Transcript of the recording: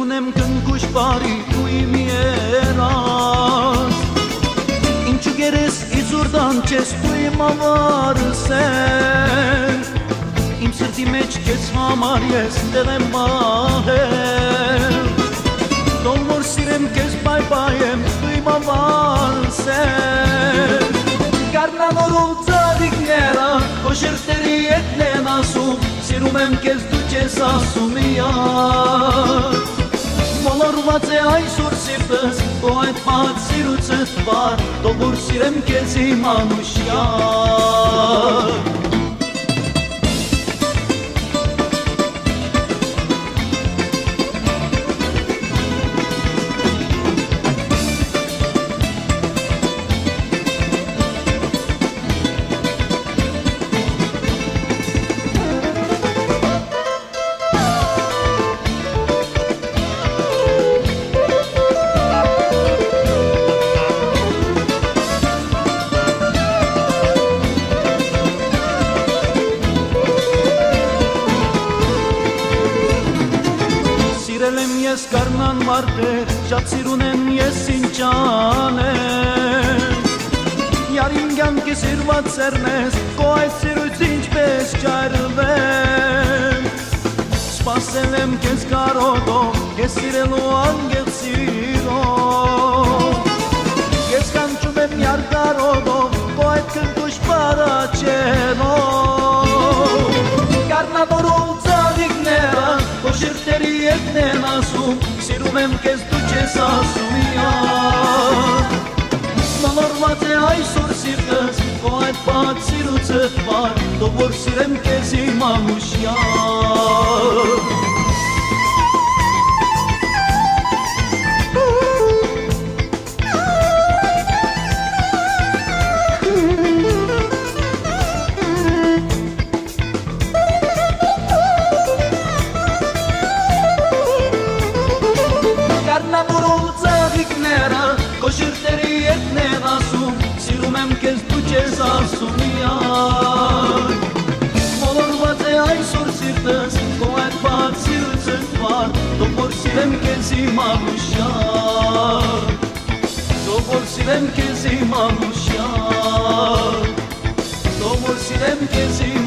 ունեմ կնկուշ բարի ու իմ երաս Ինչու գերես իզուրդան չես ու իմ ավարս են Իմ սրտի մեջ կես համար ես դեղ եմ մահել Դոն որ սիրեմ կես բայբայեմ ու իմ ավարս են Կարնանորով ծարիքները Կոշերտերի ետ են ասում Սիրում եմ կեզ դու չես ասում իար Մոլորված է այսօր սիրտս Ու այդ մահդ սիրուցըտ վար Դող որ սիրեմ կեզ իմ անուշյար Սիրել եմ ես կարնան մարդեր, շատ սիրուն են ես ինչ անեմ Յարինգան կեսիրված սերնես, կո այդ սիրույց ինչպես ճայրվեմ Սպասել եմ կեզ կարոտով, կեզ սիրելու անգեղ սիրով Ես կանչում եմ յար կարոտով, կո այդ կնկուշ պարաչելով Կարնավորով ծաղիքները, Կոշերտերի ետն են ասում Սիրում եմ կեզ դու չես ասում իար Մոլորված է այսօր սիրտս Ու այդ պահդ սիրուցըտ վար Դող որ սիրեմ կեզ իմ անուշյար Կոշերտերի ետն են ասում Սիրում եմ կեզ դու չես ասում իար Մոլորված է այսօր սիրտս Ու այդ պահդ սիրուցըտ վար Դող որ սիրեմ կեզ իմ անուշյար Դող որ սիրեմ կեզ իմ անուշյար Դող որ սիրեմ կեզ իմ